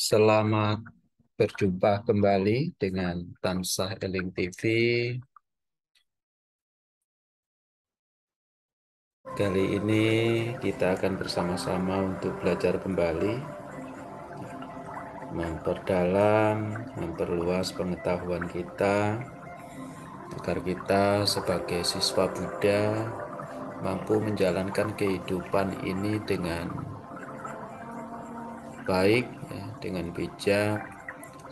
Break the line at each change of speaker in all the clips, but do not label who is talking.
Selamat berjumpa kembali dengan Tansah Eling TV. Kali ini kita akan bersama-sama untuk belajar kembali, memperdalam, memperluas pengetahuan kita, agar kita sebagai siswa Buddha mampu menjalankan kehidupan ini dengan baik, ya, dengan bijak,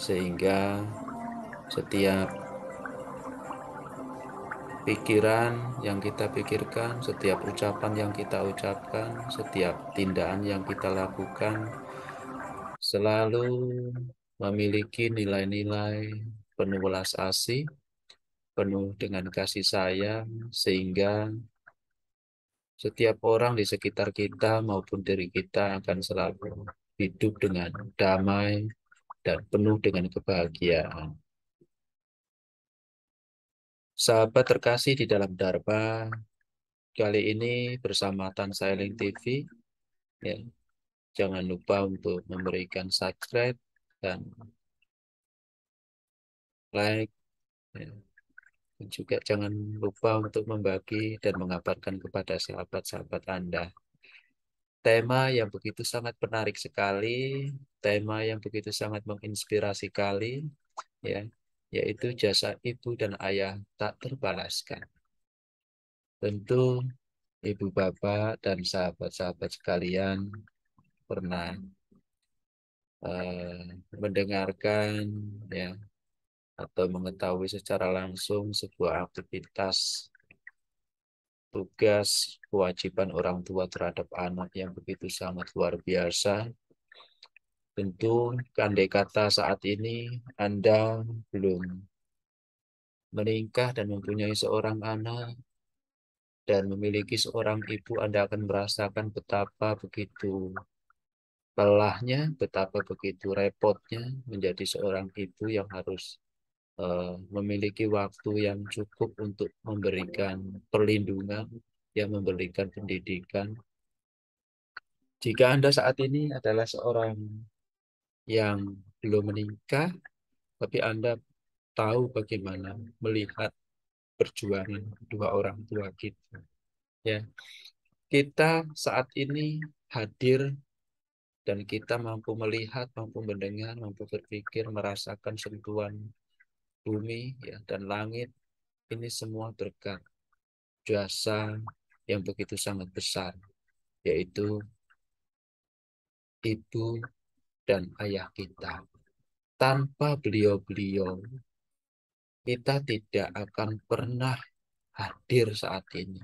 sehingga setiap pikiran yang kita pikirkan, setiap ucapan yang kita ucapkan, setiap tindakan yang kita lakukan selalu memiliki nilai-nilai penuh welas asih, penuh dengan kasih sayang, sehingga setiap orang di sekitar kita maupun diri kita akan selalu hidup dengan damai dan penuh dengan kebahagiaan. Sahabat terkasih di dalam Dharma, kali ini bersama Tan Sailing TV, ya, jangan lupa untuk memberikan subscribe dan like, ya. Dan juga jangan lupa untuk membagi dan mengabarkan kepada sahabat-sahabat Anda. Tema yang begitu sangat menarik sekali, tema yang begitu sangat menginspirasi sekali, ya, yaitu jasa ibu dan ayah tak terbalaskan. Tentu ibu bapak dan sahabat-sahabat sekalian pernah mendengarkan, ya, atau mengetahui secara langsung sebuah aktivitas, tugas, kewajiban orang tua terhadap anak yang begitu sangat luar biasa. Tentu, andai kata saat ini Anda belum menikah dan mempunyai seorang anak dan memiliki seorang ibu, Anda akan merasakan betapa begitu lelahnya, betapa begitu repotnya menjadi seorang ibu yang harus memiliki waktu yang cukup untuk memberikan perlindungan, yang memberikan pendidikan. Jika Anda saat ini adalah seorang yang belum menikah, tapi Anda tahu bagaimana melihat perjuangan dua orang tua kita. Ya, kita saat ini hadir dan kita mampu melihat, mampu mendengar, mampu berpikir, merasakan sentuhan bumi, ya, dan langit. Ini semua berkat jasa yang begitu sangat besar, yaitu ibu dan ayah kita. Tanpa beliau-beliau, kita tidak akan pernah hadir saat ini.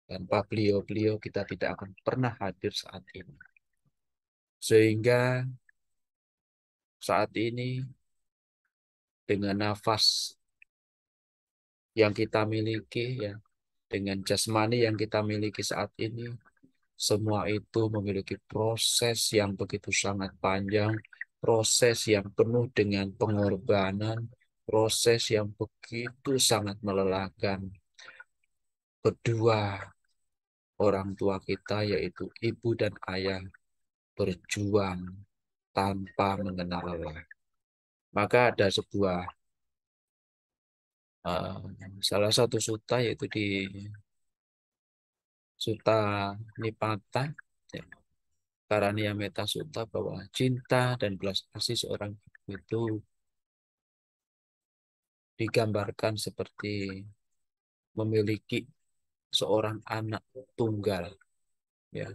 Tanpa beliau-beliau, kita tidak akan pernah hadir saat ini. Sehingga saat ini, dengan nafas yang kita miliki, ya, dengan jasmani yang kita miliki saat ini, semua itu memiliki proses yang begitu sangat panjang, proses yang penuh dengan pengorbanan, proses yang begitu sangat melelahkan. Kedua orang tua kita, yaitu ibu dan ayah, berjuang tanpa mengenal lelah. Maka ada sebuah uh, salah satu sutta, yaitu di Sutta Nipata, ya, Karania Metta Sutta, bahwa cinta dan belas kasih seorang ibu itu digambarkan seperti memiliki seorang anak tunggal, ya,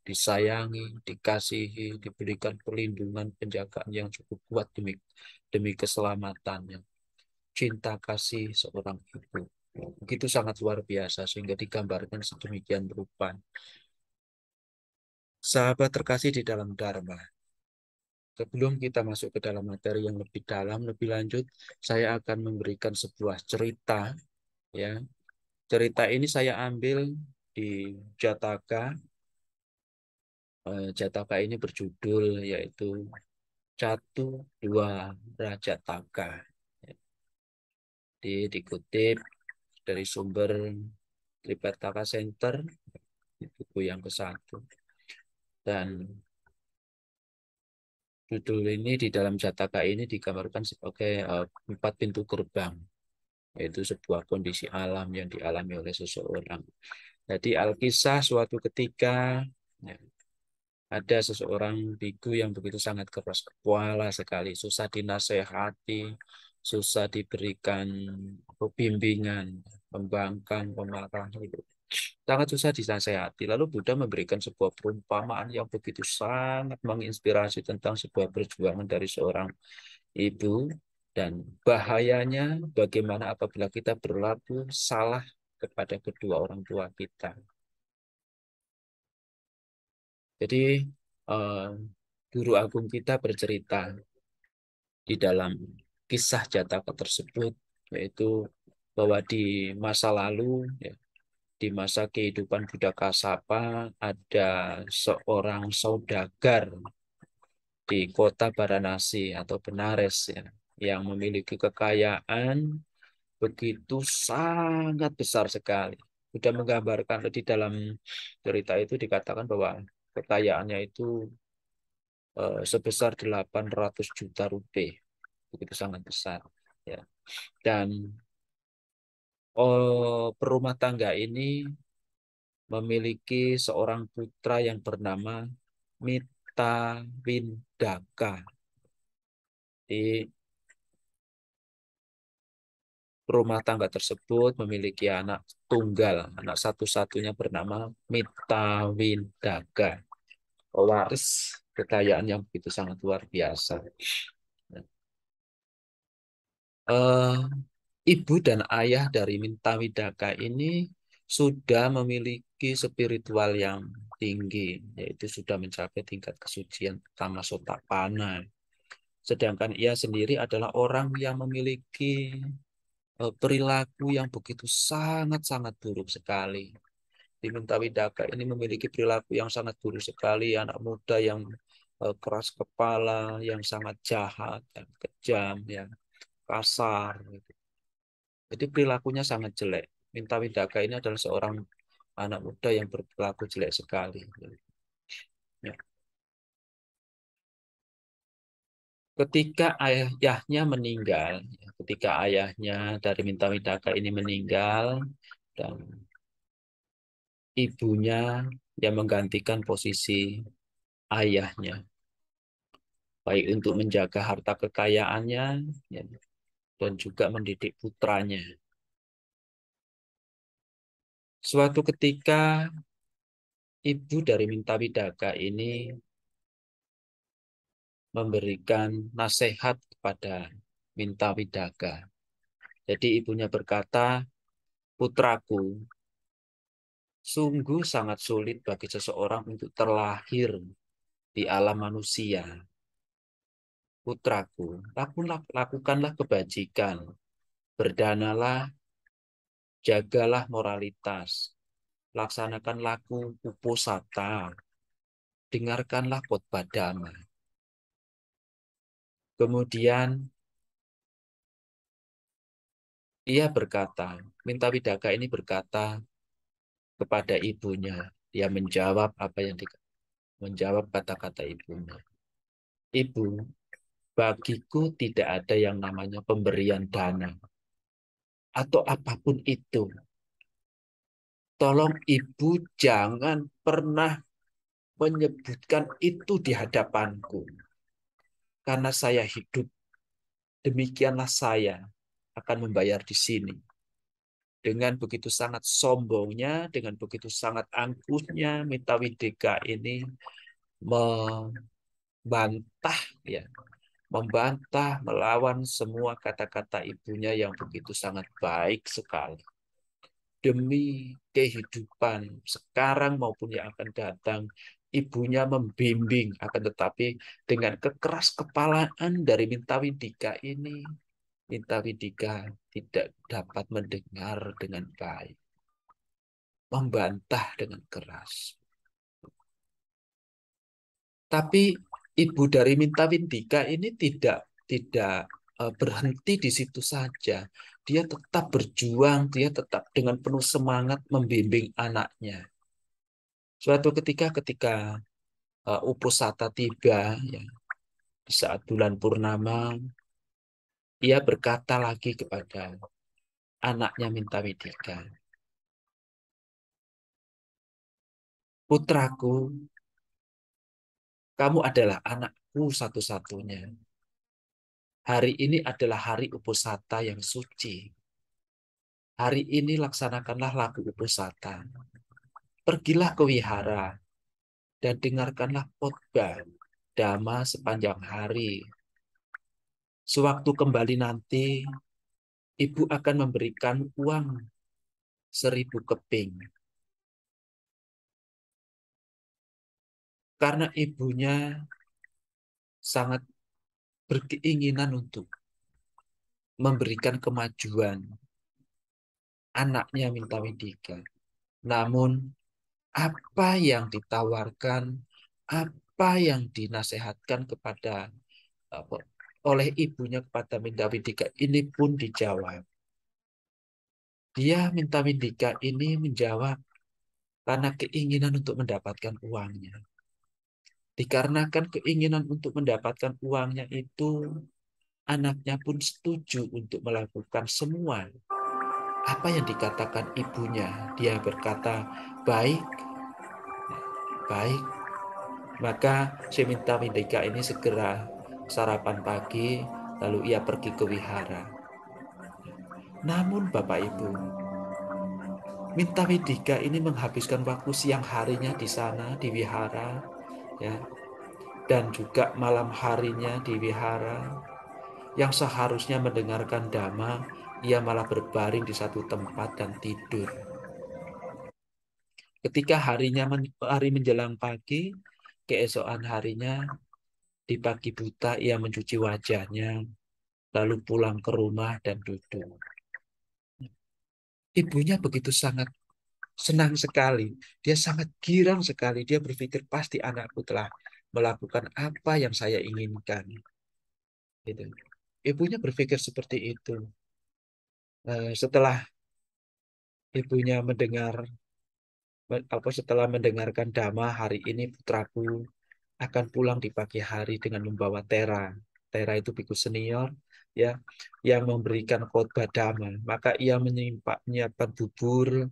disayangi, dikasihi, diberikan perlindungan, penjagaan yang cukup kuat demi demi keselamatannya. Cinta kasih seorang ibu begitu sangat luar biasa sehingga digambarkan sedemikian rupa. Sahabat terkasih di dalam Dharma, sebelum kita masuk ke dalam materi yang lebih dalam, lebih lanjut, saya akan memberikan sebuah cerita, ya. Cerita ini saya ambil di Jataka. Jataka ini berjudul yaitu Catu Dua Rajataka. Dikutip dari sumber Tripitaka Center, buku yang ke-1. Dan Judul ini di dalam Jataka ini digambarkan sebagai empat pintu gerbang, yaitu sebuah kondisi alam yang dialami oleh seseorang. Jadi Alkisah suatu ketika ya, ada seseorang biku yang begitu sangat keras kepala sekali, susah dinasehati, susah diberikan bimbingan, pembangkang, pemarahan itu. Sangat susah dinasehati. Lalu Buddha memberikan sebuah perumpamaan yang begitu sangat menginspirasi tentang sebuah perjuangan dari seorang ibu dan bahayanya bagaimana apabila kita berlaku salah kepada kedua orang tua kita. Jadi eh, guru agung kita bercerita di dalam kisah Jataka tersebut, yaitu bahwa di masa lalu, ya, di masa kehidupan Buddha Kasapa, ada seorang saudagar di kota Varanasi atau Benares, ya, yang memiliki kekayaan begitu sangat besar sekali. Sudah menggambarkan di dalam cerita itu dikatakan bahwa kekayaannya itu sebesar 800 juta rupiah, begitu sangat besar. Ya. Dan perumah tangga ini memiliki seorang putra yang bernama Mita Windaka. Di rumah tangga tersebut memiliki anak tunggal, anak satu-satunya bernama Mita Windaka, pewaris kekayaan yang begitu sangat luar biasa. Eh, Ibu dan ayah dari Mintawidaka ini sudah memiliki spiritual yang tinggi, yaitu sudah mencapai tingkat kesucian pertama Sotapanna. Sedangkan ia sendiri adalah orang yang memiliki perilaku yang begitu sangat-sangat buruk sekali. Di Mintawidaka ini memiliki perilaku yang sangat buruk sekali, anak muda yang keras kepala, yang sangat jahat, dan kejam, yang kasar. Jadi perilakunya sangat jelek. Minta Widaka ini adalah seorang anak muda yang berperilaku jelek sekali. Ya. Ketika ayahnya meninggal, ketika ayahnya dari Minta Widaka ini meninggal, dan ibunya yang menggantikan posisi ayahnya, baik untuk menjaga harta kekayaannya, ya, dan juga mendidik putranya. Suatu ketika, ibu dari Minta Widaka ini memberikan nasihat kepada Mintawidaka. Jadi ibunya berkata, putraku, sungguh sangat sulit bagi seseorang untuk terlahir di alam manusia. Putraku, lakukanlah kebajikan, berdanalah, jagalah moralitas, laksanakan laku uposata, dengarkanlah khotbah dhamma. Kemudian ia berkata, Mintawidaka ini berkata kepada ibunya, dia menjawab apa yang menjawab kata-kata ibunya. Ibu, bagiku tidak ada yang namanya pemberian dana atau apapun itu. Tolong ibu jangan pernah menyebutkan itu di hadapanku. Karena saya hidup, demikianlah saya akan membayar di sini. Dengan begitu sangat sombongnya, dengan begitu sangat angkuhnya, Mitawideka ini membantah, ya, membantah, melawan semua kata-kata ibunya yang begitu sangat baik sekali. Demi kehidupan sekarang maupun yang akan datang, ibunya membimbing, akan tetapi dengan kekeras kepalaan dari Mintawidika ini, Mintawidika tidak dapat mendengar dengan baik, membantah dengan keras. Tapi ibu dari Mintawidika ini tidak berhenti di situ saja. Dia tetap berjuang, dia tetap dengan penuh semangat membimbing anaknya. Suatu ketika Uposata tiba, ya, Di saat bulan purnama, ia berkata lagi kepada anaknya Mintawidika, putraku, kamu adalah anakku satu-satunya. Hari ini adalah hari Uposatha yang suci. Hari ini laksanakanlah lagu Uposatha. Pergilah ke wihara dan dengarkanlah khotbah Dhamma sepanjang hari. Sewaktu kembali nanti, ibu akan memberikan uang 1.000 keping. Karena ibunya sangat berkeinginan untuk memberikan kemajuan anaknya Mintawidika. Namun, apa yang ditawarkan, apa yang dinasehatkan kepada oleh ibunya kepada Mintawidika ini pun dijawab. Dia Mintawidika ini menjawab karena keinginan untuk mendapatkan uangnya. Dikarenakan keinginan untuk mendapatkan uangnya itu, anaknya pun setuju untuk melakukan semua apa yang dikatakan ibunya. Dia berkata, baik, baik. Maka si Mintawidika ini segera sarapan pagi, lalu ia pergi ke wihara. Namun Bapak Ibu, Mintawidika ini menghabiskan waktu siang harinya di sana, di wihara, ya, dan juga malam harinya di wihara. Yang seharusnya mendengarkan dhamma, ia malah berbaring di satu tempat dan tidur. Ketika hari menjelang pagi, keesokan harinya, di pagi buta ia mencuci wajahnya, lalu pulang ke rumah dan duduk. Ibunya begitu sangat senang sekali. Dia sangat girang sekali. Dia berpikir pasti anakku telah melakukan apa yang saya inginkan. Gitu. Ibunya berpikir seperti itu. Setelah ibunya setelah mendengarkan dhamma, hari ini putraku akan pulang di pagi hari dengan membawa tera. Tera itu biku senior, ya, yang memberikan khotbah dhamma. Maka ia menyiapkan bubur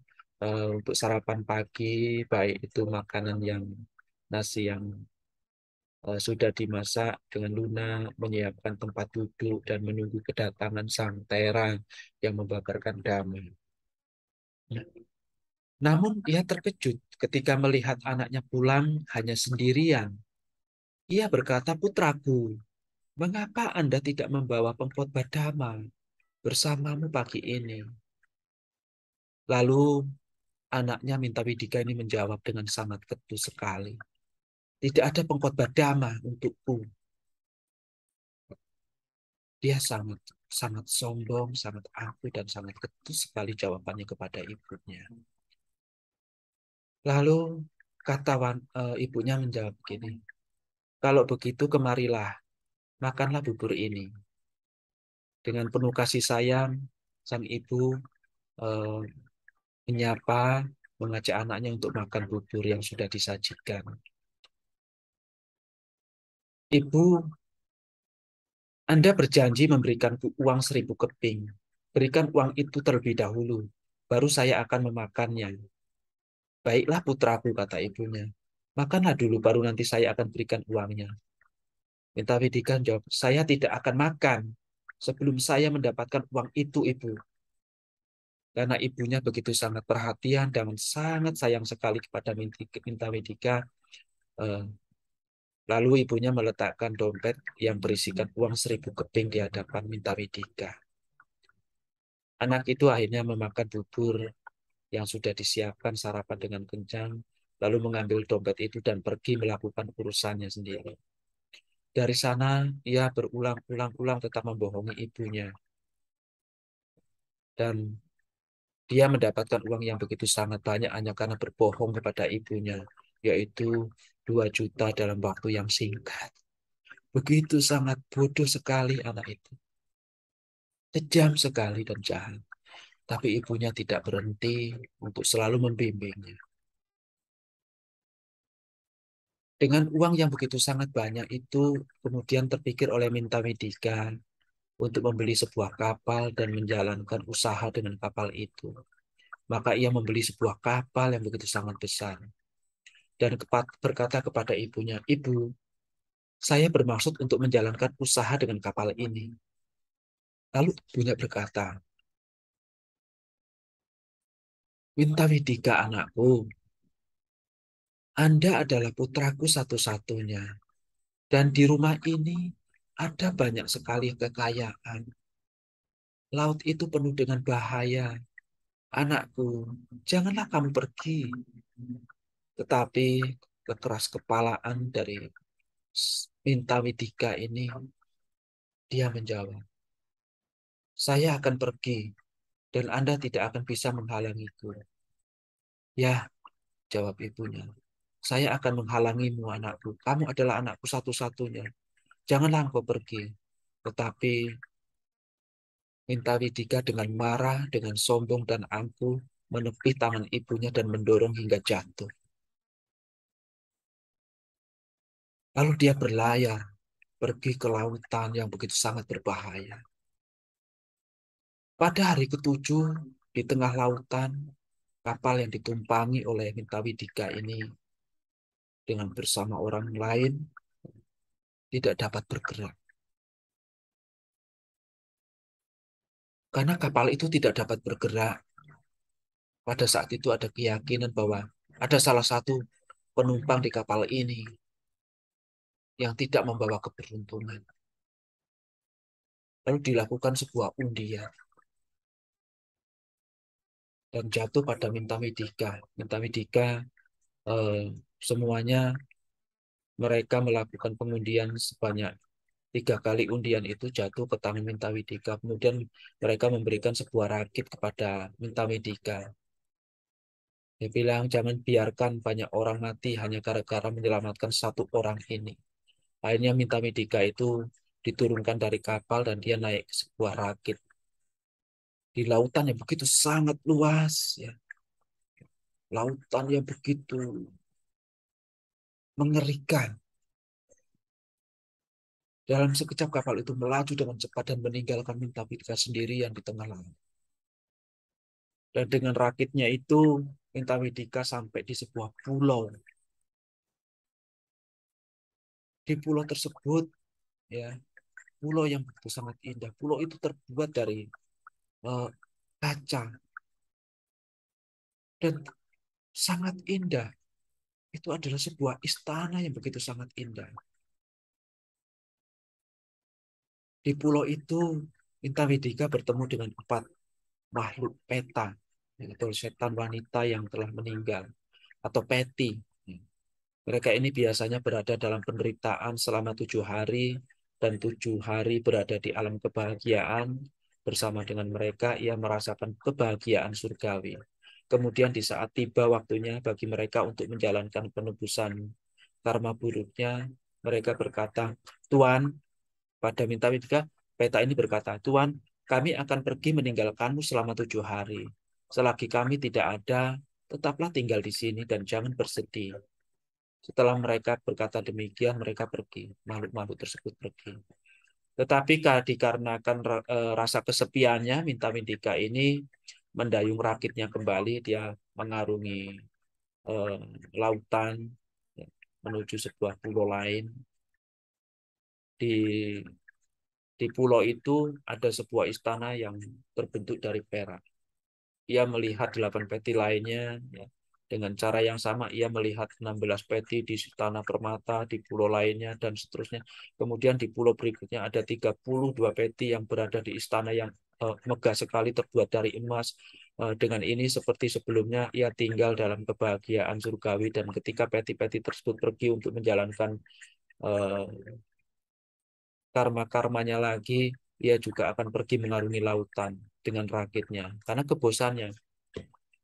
untuk sarapan pagi, baik itu makanan yang nasi yang sudah dimasak dengan lunak, menyiapkan tempat duduk dan menunggu kedatangan sang tera yang membabarkan dhamma. Nah, namun ia terkejut ketika melihat anaknya pulang hanya sendirian. Ia berkata, putraku, mengapa Anda tidak membawa pengkhotbah dhamma bersamamu pagi ini? Lalu anaknya Mintawidika ini menjawab dengan sangat ketus sekali. Tidak ada pengkhotbah dhamma untukku. Dia sangat sangat sombong, sangat angkuh, dan sangat ketus sekali jawabannya kepada ibunya. Lalu ibunya menjawab begini, kalau begitu kemarilah, makanlah bubur ini. Dengan penuh kasih sayang, sang ibu eh, menyapa, mengajak anaknya untuk makan bubur yang sudah disajikan. Ibu, Anda berjanji memberikanku uang 1.000 keping. Berikan uang itu terlebih dahulu, baru saya akan memakannya. Baiklah putraku, kata ibunya. Makanlah dulu, baru nanti saya akan berikan uangnya. Minta Widika jawab, saya tidak akan makan sebelum saya mendapatkan uang itu, ibu. Karena ibunya begitu sangat perhatian dan sangat sayang sekali kepada Minta Widika. eh, Lalu ibunya meletakkan dompet yang berisikan uang 1.000 keping di hadapan Minta Widika. Anak itu akhirnya memakan bubur yang sudah disiapkan sarapan dengan kencang, lalu mengambil dompet itu dan pergi melakukan urusannya sendiri. Dari sana, ia berulang-ulang tetap membohongi ibunya. Dan dia mendapatkan uang yang begitu sangat banyak hanya karena berbohong kepada ibunya, yaitu 2 juta dalam waktu yang singkat. Begitu sangat bodoh sekali anak itu. Kejam sekali dan jahat. Tapi ibunya tidak berhenti untuk selalu membimbingnya. Dengan uang yang begitu sangat banyak itu, kemudian terpikir oleh Mintamidika untuk membeli sebuah kapal dan menjalankan usaha dengan kapal itu. Maka ia membeli sebuah kapal yang begitu sangat besar. Dan berkata kepada ibunya, "Ibu, saya bermaksud untuk menjalankan usaha dengan kapal ini." Lalu ibunya berkata, "Wintawidika anakku, Anda adalah putraku satu-satunya. Dan di rumah ini ada banyak sekali kekayaan. Laut itu penuh dengan bahaya. Anakku, janganlah kamu pergi." Tetapi kekeras kepalaan dari Wintawidika ini, dia menjawab, "Saya akan pergi dan Anda tidak akan bisa menghalangiku." "Ya," jawab ibunya, "saya akan menghalangimu, anakku. Kamu adalah anakku satu-satunya. Janganlah engkau pergi." Tetapi Wintawidika dengan marah, dengan sombong dan angkuh, menepih tangan ibunya dan mendorong hingga jatuh. Lalu dia berlayar, pergi ke lautan yang begitu sangat berbahaya. Pada hari ketujuh, di tengah lautan, kapal yang ditumpangi oleh Wintawidika ini dengan bersama orang lain tidak dapat bergerak. Karena kapal itu tidak dapat bergerak, pada saat itu ada keyakinan bahwa ada salah satu penumpang di kapal ini yang tidak membawa keberuntungan. Lalu dilakukan sebuah undian dan jatuh pada Mintamidika. Mintamidika eh, semuanya mereka melakukan pengundian sebanyak 3 kali, undian itu jatuh ke tangan Mintamidika. Kemudian mereka memberikan sebuah rakit kepada Mintamidika. Dia bilang, "Jangan biarkan banyak orang mati hanya gara-gara menyelamatkan satu orang ini." Akhirnya Mintamidika itu diturunkan dari kapal dan dia naik ke sebuah rakit di lautan yang begitu sangat luas, ya. Lautan yang begitu mengerikan. Dalam sekejap kapal itu melaju dengan cepat dan meninggalkan Mintamidika sendirian di tengah laut. Dan dengan rakitnya itu, Mintamidika sampai di sebuah pulau. Di pulau tersebut, ya, pulau yang begitu sangat indah. Pulau itu terbuat dari eh, kaca dan sangat indah. Itu adalah sebuah istana yang begitu sangat indah. Di pulau itu, Mintamidika bertemu dengan 4 makhluk peta, yaitu setan wanita yang telah meninggal, atau peti. Mereka ini biasanya berada dalam penderitaan selama 7 hari, dan 7 hari berada di alam kebahagiaan. Bersama dengan mereka, ia merasakan kebahagiaan surgawi. Kemudian di saat tiba waktunya bagi mereka untuk menjalankan penebusan karma buruknya, mereka berkata, "Tuan," pada minta peta ini berkata, "Tuan, kami akan pergi meninggalkanmu selama 7 hari. Selagi kami tidak ada, tetaplah tinggal di sini dan jangan bersedih." Setelah mereka berkata demikian, mereka pergi. Makhluk-makhluk tersebut pergi. Tetapi dikarenakan rasa kesepiannya, Minta-Mindika ini mendayung rakitnya kembali. Dia mengarungi eh, lautan, ya, menuju sebuah pulau lain. Di di pulau itu ada sebuah istana yang terbentuk dari perak. Ia melihat 8 peti lainnya, ya. Dengan cara yang sama, ia melihat 16 peti di Istana Permata, di pulau lainnya, dan seterusnya. Kemudian di pulau berikutnya ada 32 peti yang berada di istana yang megah sekali, terbuat dari emas. Dengan ini, seperti sebelumnya, ia tinggal dalam kebahagiaan surgawi, dan ketika peti-peti tersebut pergi untuk menjalankan eh, karma-karmanya lagi, ia juga akan pergi mengarungi lautan dengan rakitnya. Karena kebosannya,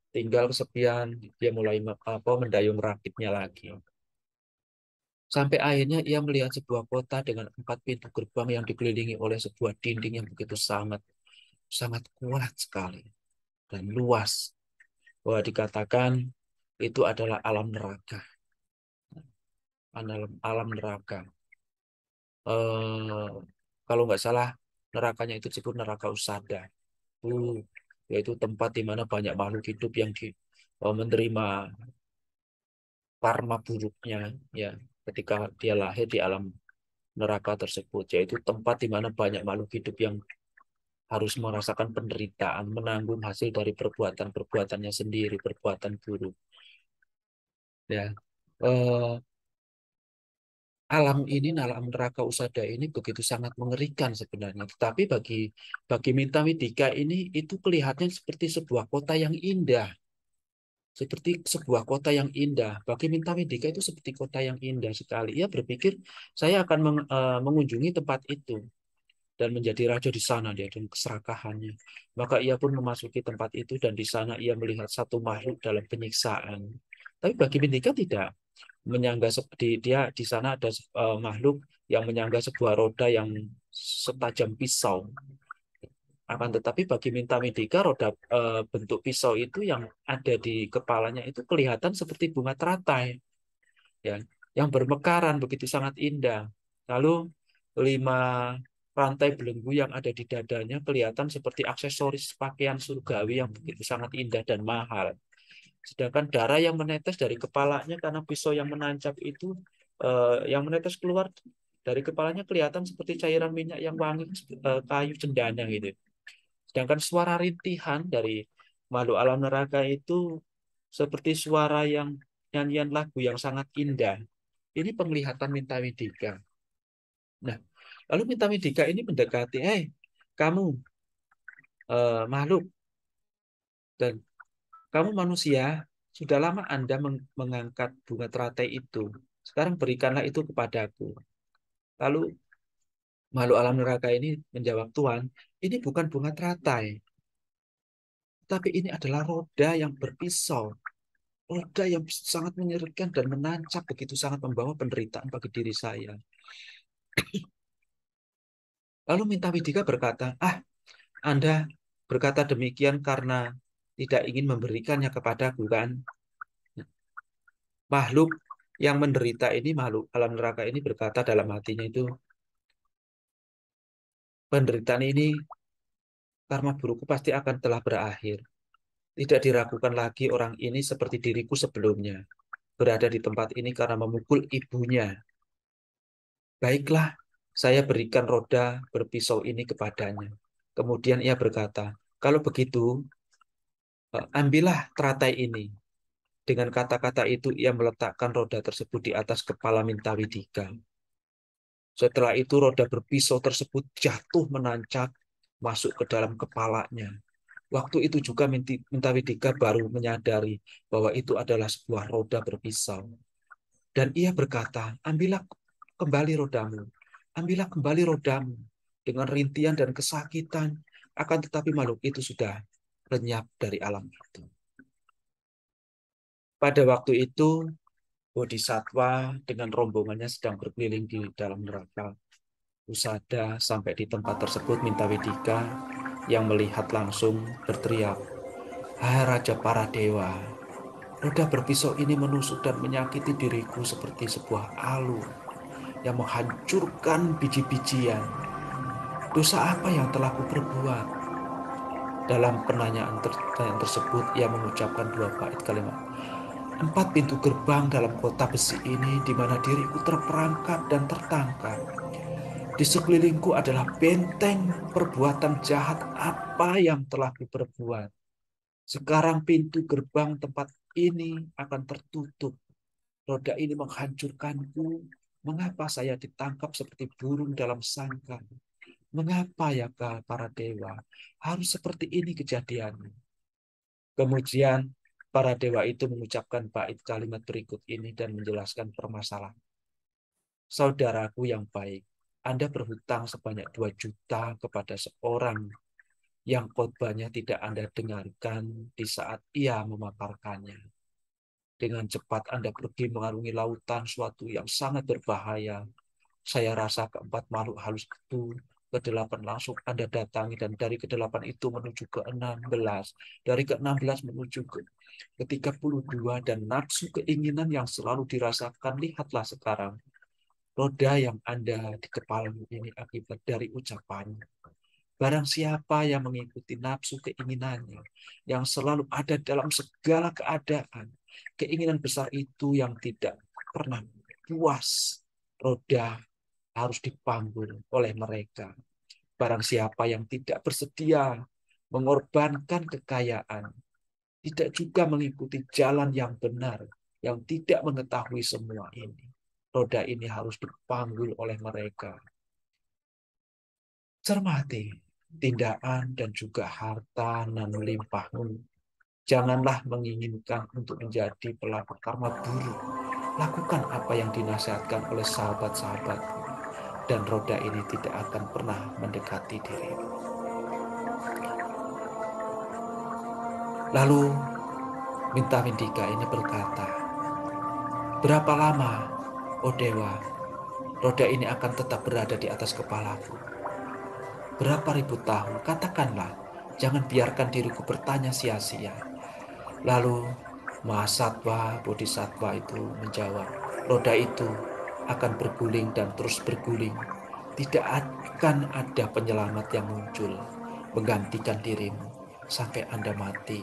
tinggal kesepian, dia mulai mendayung rakitnya lagi. Sampai akhirnya ia melihat sebuah kota dengan 4 pintu gerbang yang dikelilingi oleh sebuah dinding yang begitu sangat sangat kuat sekali dan luas. Bahwa dikatakan itu adalah alam neraka. alam neraka. Eh, Kalau nggak salah nerakanya itu disebut neraka usada. Uh, Yaitu tempat di mana banyak makhluk hidup yang menerima karma buruknya, ya, ketika dia lahir di alam neraka tersebut, yaitu tempat di mana banyak makhluk hidup yang harus merasakan penderitaan, menanggung hasil dari perbuatan-perbuatannya sendiri, perbuatan buruk. Ya, eh, alam ini, alam neraka usada ini begitu sangat mengerikan sebenarnya. Tetapi bagi Minta Widika ini itu kelihatannya seperti sebuah kota yang indah, seperti sebuah kota yang indah. Bagi Minta Widika itu seperti kota yang indah sekali. Ia berpikir saya akan mengunjungi tempat itu dan menjadi raja di sana dia dengan keserakahannya. Maka ia pun memasuki tempat itu dan di sana ia melihat satu makhluk dalam penyiksaan. Tapi bagi Bindika tidak menyangga dia di sana ada makhluk yang menyangga sebuah roda yang setajam pisau. Akan tetapi bagi Minta Midika roda bentuk pisau itu yang ada di kepalanya itu kelihatan seperti bunga teratai, ya, yang bermekaran begitu sangat indah. Lalu 5 rantai belenggu yang ada di dadanya kelihatan seperti aksesoris pakaian surgawi yang begitu sangat indah dan mahal. Sedangkan darah yang menetes dari kepalanya karena pisau yang menancap itu yang menetes keluar dari kepalanya kelihatan seperti cairan minyak yang wangi, kayu cendana gitu. Sedangkan suara rintihan dari makhluk alam neraka itu seperti suara yang nyanyian lagu yang sangat indah. Ini penglihatan Mintawidika. Nah, lalu Mintawidika ini mendekati, kamu makhluk dan kamu manusia, sudah lama Anda mengangkat bunga teratai itu. Sekarang berikanlah itu kepadaku. Lalu makhluk alam neraka ini menjawab, Tuhan, ini bukan bunga teratai, tapi ini adalah roda yang berpisau. Roda yang sangat menyerutkan dan menancap begitu sangat membawa penderitaan bagi diri saya. Lalu Minta Widika berkata, Anda berkata demikian karena tidak ingin memberikannya kepadaku kan? Makhluk yang menderita ini, makhluk alam neraka ini berkata dalam hatinya itu, penderitaan ini, karma burukku pasti akan telah berakhir. Tidak diragukan lagi orang ini seperti diriku sebelumnya. Berada di tempat ini karena memukul ibunya. Baiklah, saya berikan roda berpisau ini kepadanya. Kemudian ia berkata, kalau begitu, ambillah teratai ini. Dengan kata-kata itu, ia meletakkan roda tersebut di atas kepala Mintawidika. Setelah itu, roda berpisau tersebut jatuh menancap masuk ke dalam kepalanya. Waktu itu juga Mintawidika baru menyadari bahwa itu adalah sebuah roda berpisau. Dan ia berkata, ambillah kembali rodamu. Ambillah kembali rodamu. Dengan rintian dan kesakitan. Akan tetapi makhluk itu sudah lenyap dari alam itu. Pada waktu itu, Bodhisattva dengan rombongannya sedang berkeliling di dalam neraka. Usada sampai di tempat tersebut minta Widika yang melihat langsung berteriak, Hai Raja para dewa, roda berpisau ini menusuk dan menyakiti diriku seperti sebuah alur yang menghancurkan biji-bijian. Dosa apa yang telah kuperbuat? Dalam penanyaan tersebut, ia mengucapkan 2 bait kalimat. 4 pintu gerbang dalam kota besi ini di mana diriku terperangkap dan tertangkap. Di sekelilingku adalah benteng perbuatan jahat apa yang telah kuperbuat. Sekarang pintu gerbang tempat ini akan tertutup. Roda ini menghancurkanku. Mengapa saya ditangkap seperti burung dalam sangkar? Mengapa ya para dewa? Harus seperti ini kejadiannya. Kemudian para dewa itu mengucapkan bait kalimat berikut ini dan menjelaskan permasalahan. Saudaraku yang baik, Anda berhutang sebanyak 2 juta kepada seorang yang khotbahnya tidak Anda dengarkan di saat ia memaparkannya. Dengan cepat Anda pergi mengarungi lautan suatu yang sangat berbahaya. Saya rasa keempat makhluk halus itu ke-8 langsung Anda datangi, dan dari ke-8 itu menuju ke-16, dari ke-16 menuju ke-32, dan nafsu keinginan yang selalu dirasakan. Lihatlah sekarang roda yang Anda di kepala ini akibat dari ucapan. Barang siapa yang mengikuti nafsu keinginannya, yang selalu ada dalam segala keadaan, keinginan besar itu yang tidak pernah puas, roda harus dipanggul oleh mereka. Barang siapa yang tidak bersedia mengorbankan kekayaan, tidak juga mengikuti jalan yang benar, yang tidak mengetahui semua ini, roda ini harus dipanggul oleh mereka. Cermati tindakan dan juga harta nan melimpahmu. Janganlah menginginkan untuk menjadi pelaku karma buruk. Lakukan apa yang dinasihatkan oleh sahabat-sahabatmu, dan roda ini tidak akan pernah mendekati dirimu. Lalu Minta Windika ini berkata, berapa lama, oh dewa, roda ini akan tetap berada di atas kepalaku? Berapa ribu tahun? Katakanlah, jangan biarkan diriku bertanya sia-sia. Lalu Mahasatwa Bodhisattva itu menjawab, roda itu akan berguling dan terus berguling. Tidak akan ada penyelamat yang muncul menggantikan dirimu sampai Anda mati.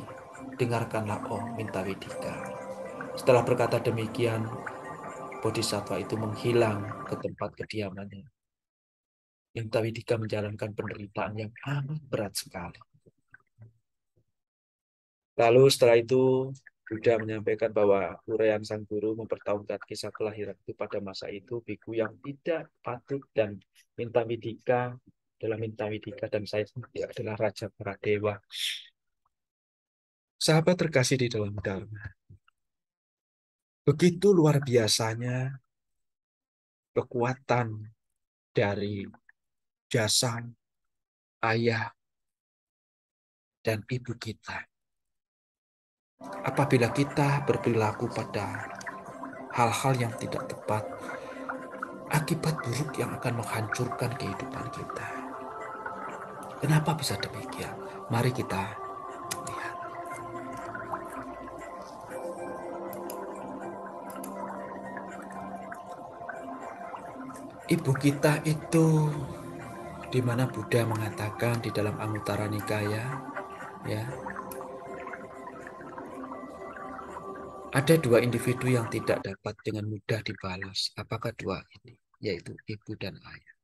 Dengarkanlah, oh Mintawidika. Setelah berkata demikian, Bodhisattva itu menghilang ke tempat kediamannya. Mintawidika menjalankan penderitaan yang amat berat sekali. Lalu setelah itu Buddha menyampaikan bahwa uraian sang guru mempertahankan kisah kelahiran itu pada masa itu, biku yang tidak patut dan Mintawidika adalah Mintawidika, dan saya sendiri adalah Raja para Dewa. Sahabat terkasih di dalam Dharma. Begitu luar biasanya kekuatan dari jasa ayah dan ibu kita. Apabila kita berperilaku pada hal-hal yang tidak tepat, akibat buruk yang akan menghancurkan kehidupan kita. Kenapa bisa demikian? Mari kita lihat. Ibu kita itu, di mana Buddha mengatakan di dalam Anguttara Nikaya, ya, ada dua individu yang tidak dapat dengan mudah dibalas. Apakah dua ini? Yaitu ibu dan ayah.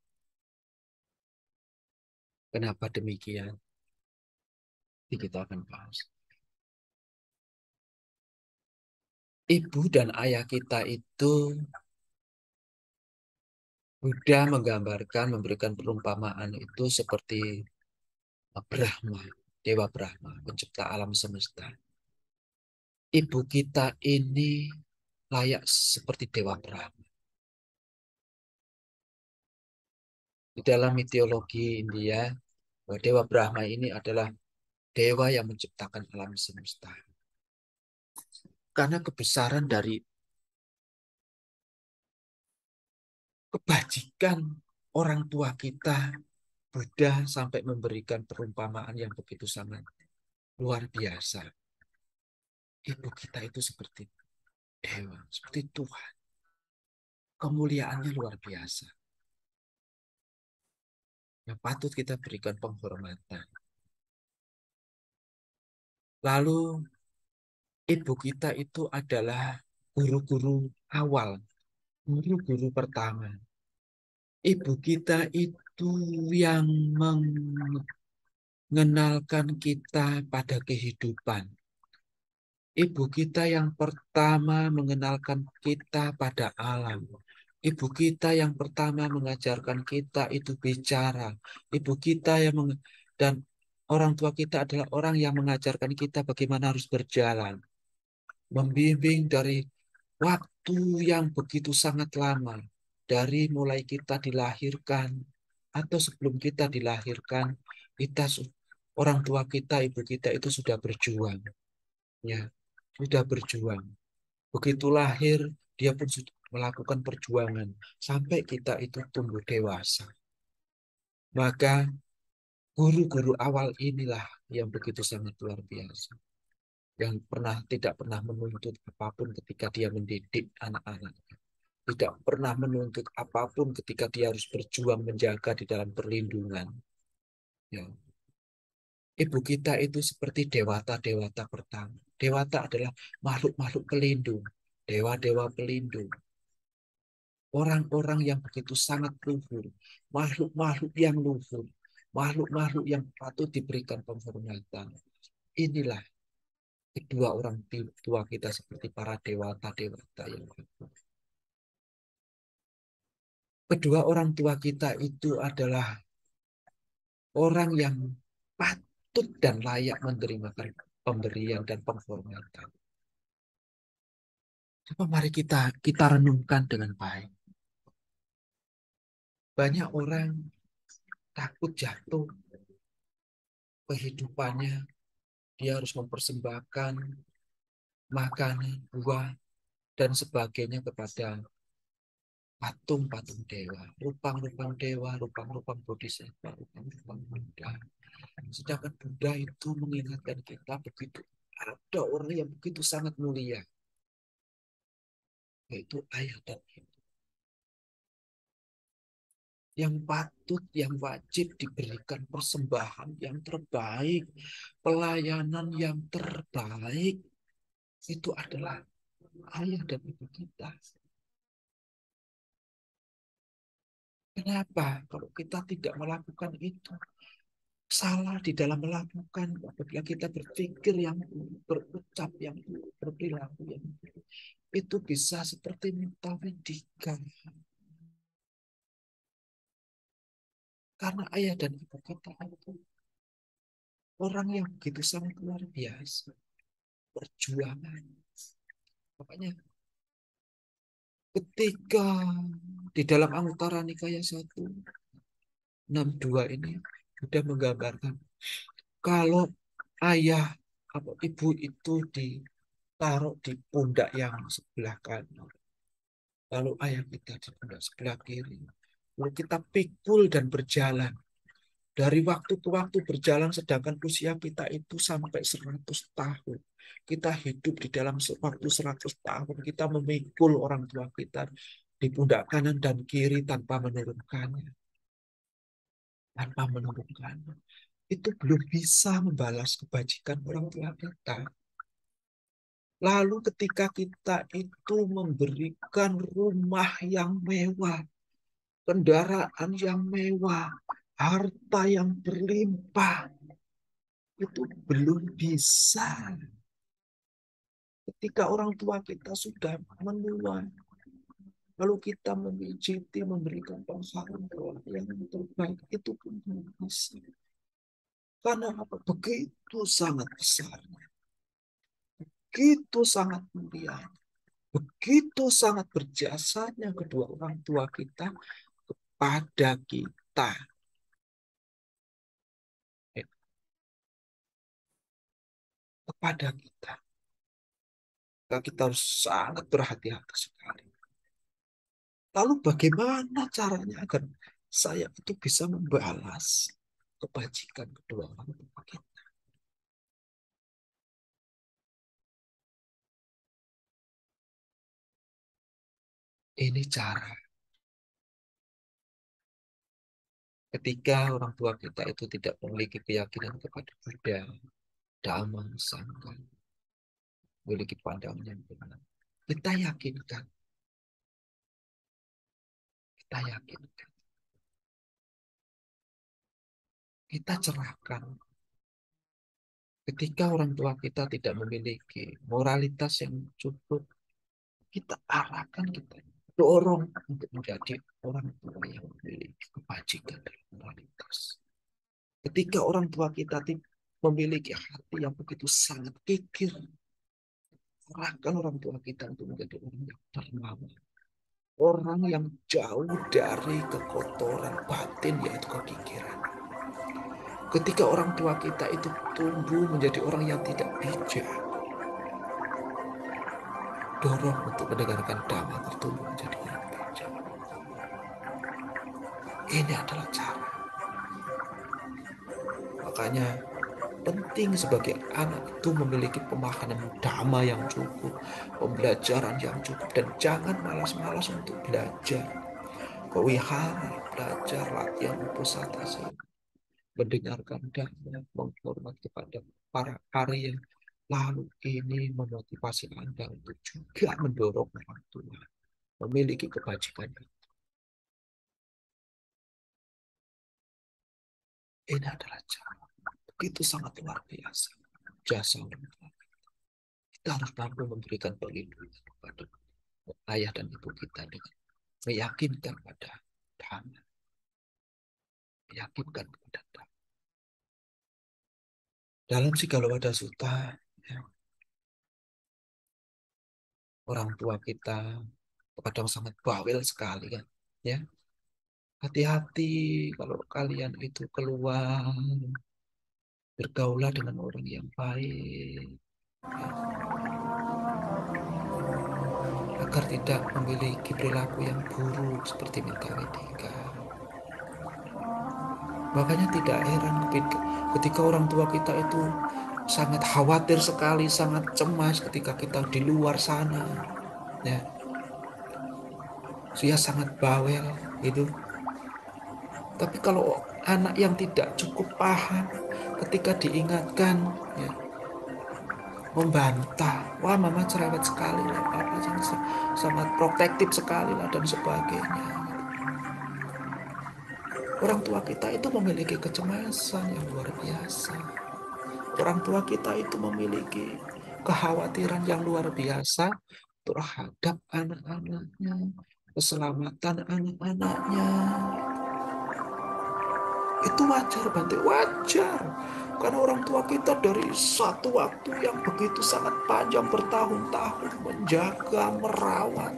Kenapa demikian? Nanti kita akan bahas. Ibu dan ayah kita itu, Buddha menggambarkan, memberikan perumpamaan itu seperti Brahma, Dewa Brahma, pencipta alam semesta. Ibu kita ini layak seperti Dewa Brahma. Di dalam mitologi India, Dewa Brahma ini adalah dewa yang menciptakan alam semesta. Karena kebesaran dari kebajikan orang tua kita, Buddha sampai memberikan perumpamaan yang begitu sangat luar biasa. Ibu kita itu seperti dewa, seperti Tuhan. Kemuliaannya luar biasa. Yang patut kita berikan penghormatan. Lalu ibu kita itu adalah guru-guru awal, guru-guru pertama. Ibu kita itu yang mengenalkan kita pada kehidupan. Ibu kita yang pertama mengenalkan kita pada alam. Ibu kita yang pertama mengajarkan kita itu bicara. Ibu kita yang dan orang tua kita adalah orang yang mengajarkan kita bagaimana harus berjalan. Membimbing dari waktu yang begitu sangat lama. Dari mulai kita dilahirkan atau sebelum kita dilahirkan, kita orang tua kita, ibu kita itu sudah berjuang. Ya, sudah berjuang. Begitu lahir, dia pun sudah melakukan perjuangan sampai kita itu tumbuh dewasa. Maka guru-guru awal inilah yang begitu sangat luar biasa. Yang tidak pernah menuntut apapun ketika dia mendidik anak-anak. Tidak pernah menuntut apapun ketika dia harus berjuang menjaga di dalam perlindungan. Ya. Ibu kita itu seperti dewata-dewata pertama. Dewata adalah makhluk-makhluk pelindung. Dewa-dewa pelindung. Orang-orang yang begitu sangat luhur. Makhluk-makhluk yang luhur. Makhluk-makhluk yang patut diberikan penghormatan. Inilah kedua orang tua kita seperti para dewata-dewata yang agung. Kedua orang tua kita itu adalah orang yang patut dan layak menerima pemberian dan penghormatan. Coba mari kita renungkan dengan baik. Banyak orang takut jatuh kehidupannya, dia harus mempersembahkan makanan, buah, dan sebagainya kepada patung-patung dewa, rupang-rupang dewa, rupang-rupang bodhisattva, rupang-rupang Buddha. Sedangkan Buddha itu mengingatkan kita begitu ada orang yang begitu sangat mulia, yaitu ayah dan ibu, yang patut, yang wajib diberikan persembahan yang terbaik, pelayanan yang terbaik, itu adalah ayah dan ibu kita. Kenapa? Kalau kita tidak melakukan itu, salah di dalam melakukan, apabila kita berpikir yang berucap yang berperilaku yang itu bisa seperti mentawedika. Karena ayah dan ibu kita itu orang yang begitu sangat luar biasa. Perjuangan. Makanya ketika di dalam Anguttara Nikaya 162 ini sudah menggambarkan kalau ayah atau ibu itu ditaruh di pundak yang sebelah kanan, lalu ayah kita di pundak sebelah kiri, lalu kita pikul dan berjalan dari waktu ke waktu berjalan, sedangkan usia kita itu sampai 100 tahun. Kita hidup di dalam waktu 100 tahun. Kita memikul orang tua kita di pundak kanan dan kiri tanpa menurunkannya. Tanpa menurunkannya. Itu belum bisa membalas kebajikan orang tua kita. Lalu ketika kita itu memberikan rumah yang mewah, kendaraan yang mewah, harta yang berlimpah, itu belum bisa. Ketika orang tua kita sudah menua, lalu kita memijiti, memberikan penghargaan yang terbaik, itu pun belum bisa. Karena apa? Begitu sangat besarnya, begitu sangat mulia, begitu sangat berjasanya kedua orang tua kita kepada kita. Kepada kita. Kita harus sangat berhati-hati sekali. Lalu bagaimana caranya agar saya itu bisa membalas kebajikan kedua orang tua kita? Ini cara ketika orang tua kita itu tidak memiliki keyakinan kepada Buddha, Dhamma, Sangha, memiliki pandangan yang benar. Kita yakinkan, kita yakinkan, kita cerahkan. Ketika orang tua kita tidak memiliki moralitas yang cukup, kita arahkan, kita dorong untuk menjadi orang tua yang memiliki kebajikan dan moralitas. Ketika orang tua kita memiliki hati yang begitu sangat kikir, arahkan orang tua kita untuk menjadi orang yang dermawan. Orang yang jauh dari kekotoran batin, yaitu kekikiran. Ketika orang tua kita itu tumbuh menjadi orang yang tidak bijak, dorong untuk mendengarkan dhamma, bertumbuh menjadi orang bijak. Ini adalah cara. Makanya penting sebagai anak itu memiliki pemahaman dhamma yang cukup, pembelajaran yang cukup, dan jangan malas-malas untuk belajar. Kewihara, belajar, latihan uposatha, mendengarkan dhamma, menghormat kepada para Arya. Lalu ini memotivasi Anda untuk juga mendorong orang tua memiliki kebajikan. Ini adalah cara begitu sangat luar biasa jasa orang tua. Kita harus mampu memberikan perlindungan kepada ayah dan ibu kita dengan meyakinkan pada Dhamma, meyakinkan kepada Dhamma. Dalam Sigalawaja Sutta, ya, orang tua kita kadang sangat bawel sekali kan, ya. Hati-hati kalau kalian itu keluar, bergaulah dengan orang yang baik, ya, agar tidak memiliki perilaku yang buruk seperti minta etika. Makanya tidak heran ketika orang tua kita itu sangat khawatir sekali, sangat cemas ketika kita di luar sana. Ya, dia sangat bawel gitu. Tapi kalau anak yang tidak cukup paham ketika diingatkan, ya, membantah, wah mama cerewet sekali lah, papa sangat protektif sekali lah dan sebagainya. Orang tua kita itu memiliki kecemasan yang luar biasa. Orang tua kita itu memiliki kekhawatiran yang luar biasa terhadap anak-anaknya, keselamatan anak-anaknya. Itu wajar, Bante, wajar. Karena orang tua kita dari satu waktu yang begitu sangat panjang bertahun-tahun menjaga, merawat,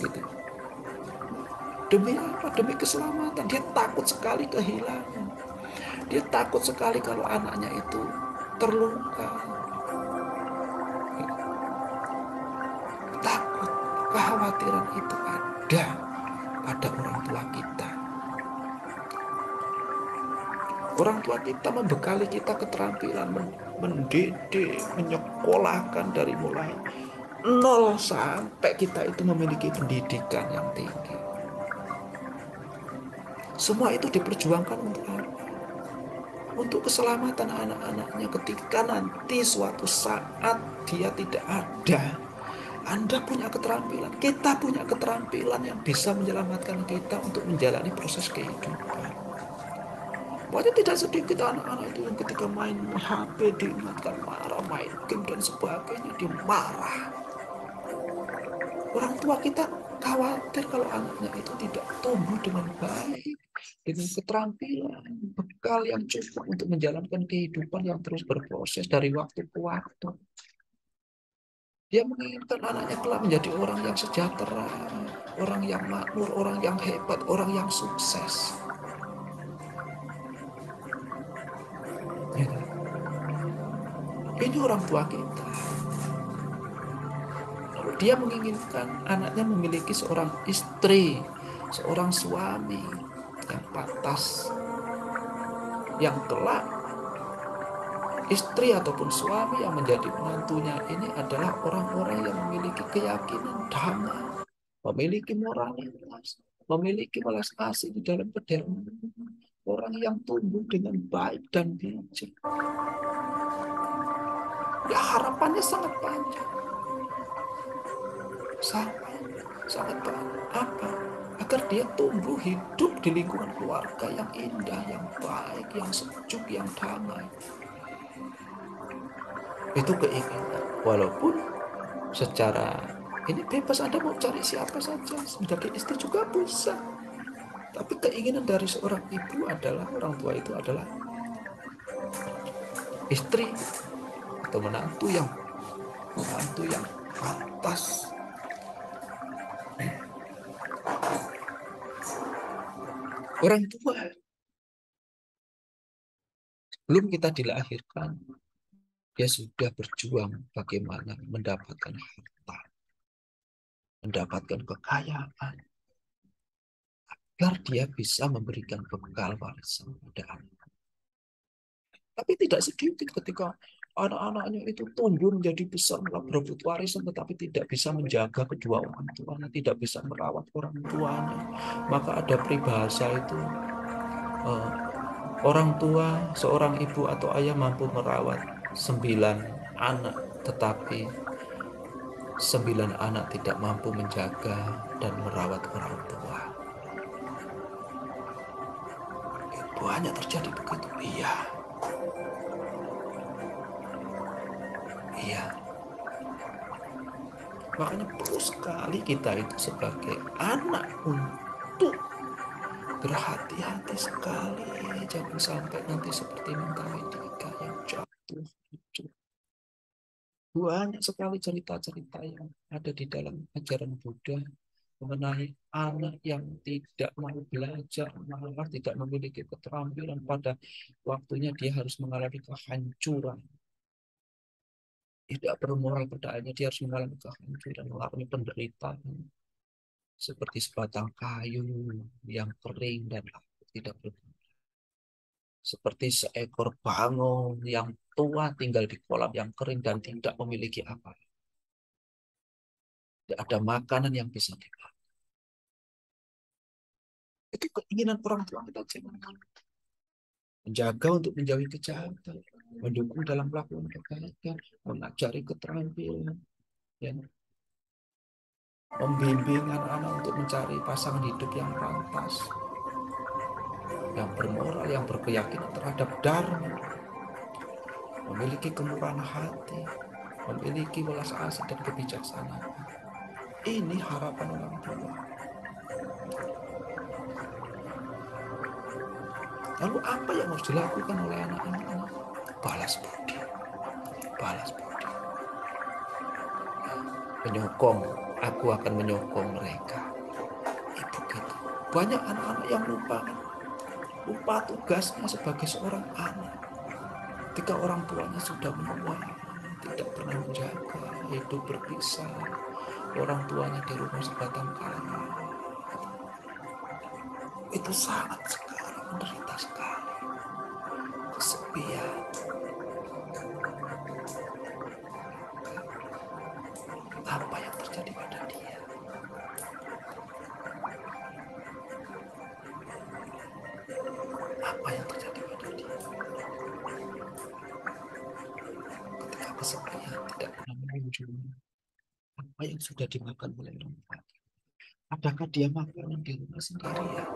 gitu. Demi apa? Demi keselamatan. Dia takut sekali kehilangan. Dia takut sekali kalau anaknya itu terluka. Takut, kekhawatiran itu ada pada orang tua kita. Orang tua kita membekali kita keterampilan mendidik, menyekolahkan dari mulai nol sampai kita itu memiliki pendidikan yang tinggi. Semua itu diperjuangkan untuk apa? Untuk keselamatan anak-anaknya ketika nanti suatu saat dia tidak ada. Anda punya keterampilan, kita punya keterampilan yang bisa menyelamatkan kita untuk menjalani proses kehidupan. Banyak tidak sedikit anak-anak itu yang ketika main HP diingatkan marah, main game dan sebagainya, dia marah. Orang tua kita khawatir kalau anaknya itu tidak tumbuh dengan baik, dengan keterampilan, bekal yang cukup untuk menjalankan kehidupan yang terus berproses dari waktu ke waktu. Dia menginginkan anaknya kelak menjadi orang yang sejahtera, orang yang makmur, orang yang hebat, orang yang sukses. Ini orang tua kita. Lalu dia menginginkan anaknya memiliki seorang istri, seorang suami yang pantas, yang kelak istri ataupun suami yang menjadi menantunya ini adalah orang-orang yang memiliki keyakinan dhamma, memiliki moralitas, memiliki welas asih di dalam kedermawanan, orang yang tumbuh dengan baik dan bijak. Ya harapannya sangat panjang. Sangat panjang. Apa? Agar dia tumbuh hidup di lingkungan keluarga yang indah, yang baik, yang sejuk, yang damai. Itu keinginan. Walaupun secara ini bebas, Anda mau cari siapa saja sebagai istri juga bisa. Tapi keinginan dari seorang ibu adalah, orang tua itu adalah istri atau menantu yang pantas. Orang tua belum kita dilahirkan, dia sudah berjuang bagaimana mendapatkan harta, mendapatkan kekayaan, agar dia bisa memberikan bekal warisan pada anak. Tapi tidak sedikit ketika anak-anaknya itu tumbuh menjadi besar, malah berebut warisan, tetapi tidak bisa menjaga kedua orang tuanya, tidak bisa merawat orang tuanya. Maka ada peribahasa itu, eh, orang tua, seorang ibu atau ayah mampu merawat 9 anak, tetapi 9 anak tidak mampu menjaga dan merawat orang tua. Banyak terjadi begitu. Iya, iya. Makanya perlu sekali kita itu sebagai anak untuk berhati-hati sekali. Jangan sampai nanti seperti mentari tiga yang jatuh. Banyak sekali cerita-cerita yang ada di dalam ajaran Buddha mengenai anak yang tidak mau belajar, malah tidak memiliki keterampilan, pada waktunya dia harus mengalami kehancuran. Tidak bermoral pada akhirnya dia harus mengalami kehancuran, mengalami penderitaan seperti sebatang kayu yang kering dan tidak berguna. Seperti seekor bangau yang tua tinggal di kolam yang kering dan tidak memiliki apa. Tidak ada makanan yang bisa dimakan. Itu keinginan orang tua kita jangan. Menjaga untuk menjauhi kejahatan, mendukung dalam melakukan kebaikan, mengajari keterampilan, ya, membimbing anak-anak untuk mencari pasangan hidup yang pantas, yang bermoral, yang berkeyakinan terhadap dharma, memiliki kemurahan hati, memiliki welas asih dan kebijaksanaan. Ini harapan orang tua. Lalu apa yang harus dilakukan oleh anak-anak ini? Balas budi. Balas budi. Menyokong. Aku akan menyokong mereka. Itu gitu. Banyak anak-anak yang lupa tugasnya sebagai seorang anak. Ketika orang tuanya sudah menua, tidak pernah menjaga, hidup berpisah, orang tuanya di rumah sebatang kara. Itu sangat sekali menderita sekali. Kesepian. Apa yang terjadi pada dia? Apa yang terjadi pada dia? Ketika kesepian, tidak pernah mengunjungi apa yang sudah dimakan oleh orang tua. Adakah dia makanan di rumah sendirian?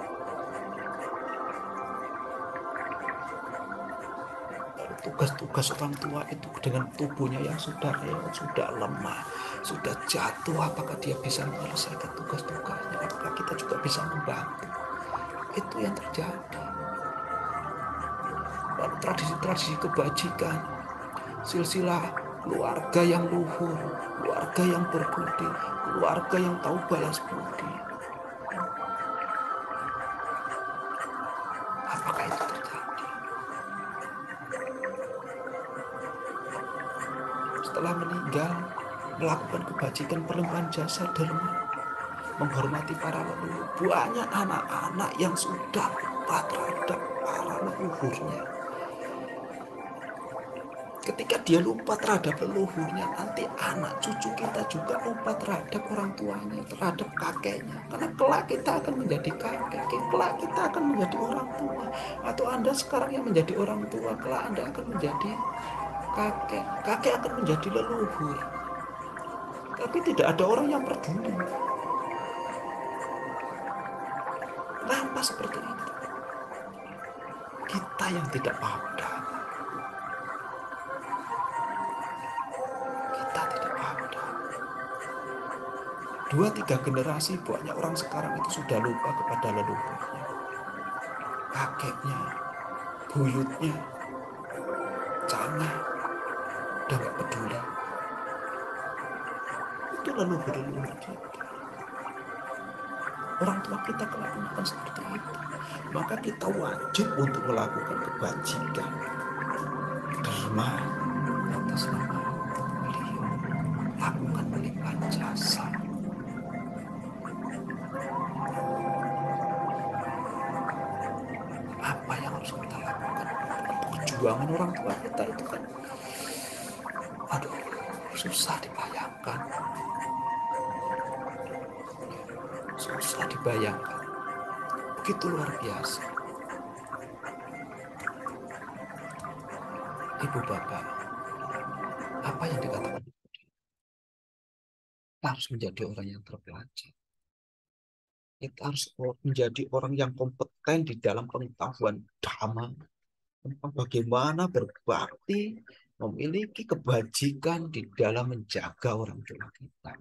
Tugas-tugas orang tua itu dengan tubuhnya yang sudah rewel, sudah lemah, sudah jatuh, apakah dia bisa menyelesaikan tugas-tugasnya? Apakah kita juga bisa membantu? Itu yang terjadi. Dan tradisi-tradisi kebajikan, silsilah keluarga yang luhur, keluarga yang berbudi, keluarga yang tahu balas budi. Apakah itu terjadi? Setelah meninggal, melakukan kebajikan, perlimpahan jasa, derma, menghormati para leluhur. Banyak anak-anak yang sudah lupa terhadap para leluhurnya. Ketika dia lupa terhadap leluhurnya, nanti anak cucu kita juga lupa terhadap orang tuanya, terhadap kakeknya. Karena kelak kita akan menjadi kakek, kelak kita akan menjadi orang tua. Atau Anda sekarang yang menjadi orang tua, kelak Anda akan menjadi kakek. Kakek akan menjadi leluhur. Tapi tidak ada orang yang peduli. Kenapa seperti itu? Kita yang tidak paham dhamma. Kita tidak paham dhamma. 2-3 generasi banyak orang sekarang itu sudah lupa kepada leluhurnya, kakeknya, buyutnya, cangah, udah gak peduli. Itu leluhur-leluhur kita. Orang tua kita kelakukan seperti itu. Maka kita wajib untuk melakukan kebajikan, derma atas nama beliau. Lakukan pelimpahan jasa. Apa yang harus kita lakukan? perjuangan orang tua kita itu kan, aduh, susah dibayangkan, susah dibayangkan, begitu luar biasa. Ibu bapak, apa yang dikatakan, kita harus menjadi orang yang terpelajar. Kita harus menjadi orang yang kompeten di dalam pengetahuan dhamma, tentang bagaimana berbakti, memiliki kebajikan di dalam menjaga orang tua kita.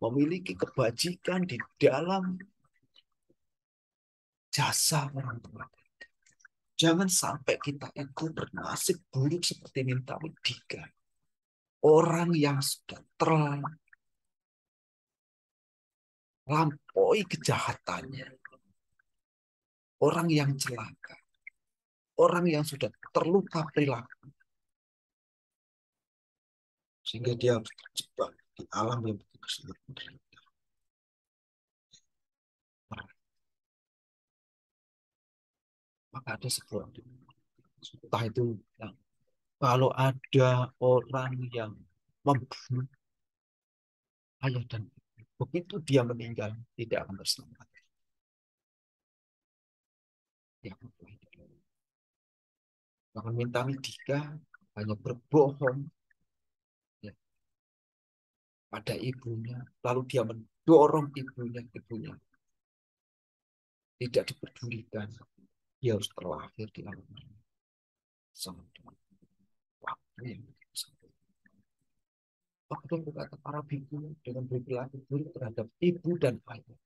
Memiliki kebajikan di dalam jasa orang tua. Jangan sampai kita itu bernasib buruk seperti Minta Widika. Orang yang sudah terlampaui kejahatannya. Orang yang celaka. Orang yang sudah terluka perilaku. Sehingga dia harus terjebak di alam yang begitu sangat menderita. Maka ada sebuah entah itu yang kalau ada orang yang membunuh ayah dan ibu, begitu dia meninggal tidak akan berselamat. Dia akan Minta Widika hanya berbohong ya, pada ibunya, lalu dia mendorong ibunya tidak diperdulikan. Dia harus terlahir di alam sama waktu yang waktu berkata para biku dengan berperilaku buruk terhadap ibu dan ayah.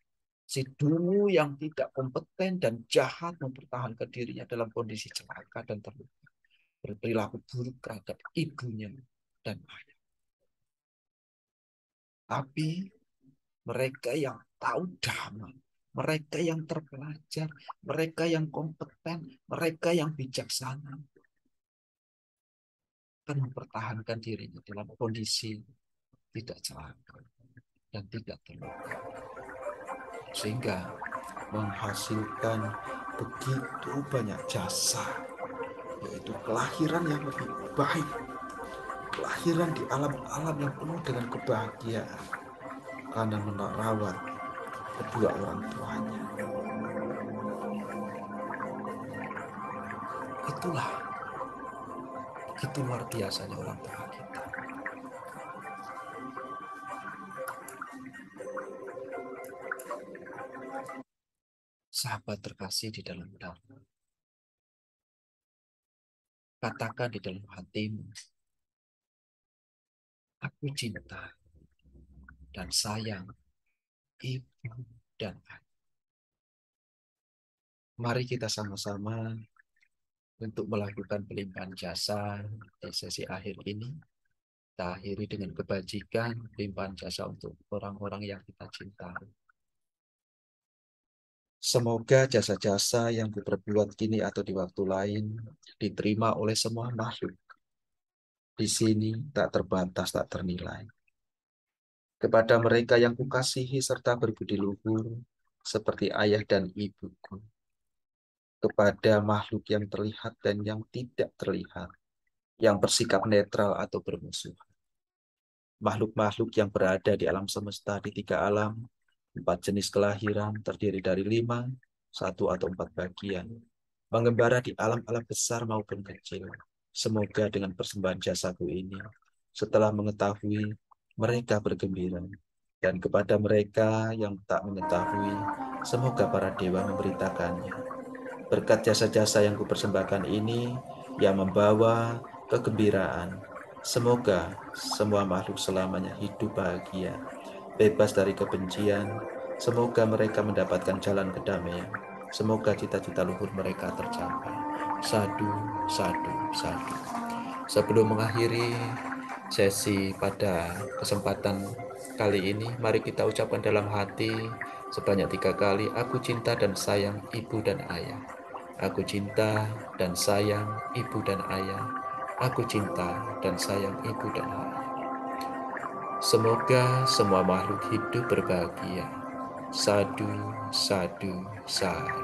Si dungu yang tidak kompeten dan jahat mempertahankan dirinya dalam kondisi celaka dan terluka. Berperilaku buruk terhadap ibunya dan ayah. Tapi mereka yang tahu dhamma, mereka yang terpelajar, mereka yang kompeten, mereka yang bijaksana, akan mempertahankan dirinya dalam kondisi tidak celaka dan tidak terluka. Sehingga menghasilkan begitu banyak jasa, yaitu kelahiran yang lebih baik, kelahiran di alam-alam yang penuh dengan kebahagiaan karena merawat kedua orang tuanya. Itulah begitu luar biasanya orang tua kita. Sahabat terkasih di dalam Dhamma, katakan di dalam hatimu, aku cinta dan sayang ibu dan ayah. Mari kita sama-sama untuk melakukan pelimpahan jasa di sesi akhir ini. Kita akhiri dengan kebajikan, limpahan jasa untuk orang-orang yang kita cintai. Semoga jasa-jasa yang diperbuat kini atau di waktu lain diterima oleh semua makhluk. Di sini tak terbatas, tak ternilai. Kepada mereka yang kukasihi serta berbudi luhur, seperti ayah dan ibuku. Kepada makhluk yang terlihat dan yang tidak terlihat, yang bersikap netral atau bermusuh. Makhluk-makhluk yang berada di alam semesta di 3 alam, 4 jenis kelahiran terdiri dari 5, 1 atau 4 bagian, mengembara di alam-alam besar maupun kecil. Semoga dengan persembahan jasaku ini, setelah mengetahui, mereka bergembira. Dan kepada mereka yang tak mengetahui, semoga para dewa memberitakannya. Berkat jasa-jasa yang kupersembahkan ini, yang membawa kegembiraan. Semoga semua makhluk selamanya hidup bahagia, bebas dari kebencian. Semoga mereka mendapatkan jalan kedamaian. Semoga cita-cita luhur mereka tercapai. Sadu, sadu, sadu. Sebelum mengakhiri sesi pada kesempatan kali ini, mari kita ucapkan dalam hati sebanyak 3 kali, aku cinta dan sayang ibu dan ayah. Aku cinta dan sayang ibu dan ayah. Aku cinta dan sayang ibu dan ayah. Semoga semua makhluk hidup berbahagia. Sadu, sadu, sadu.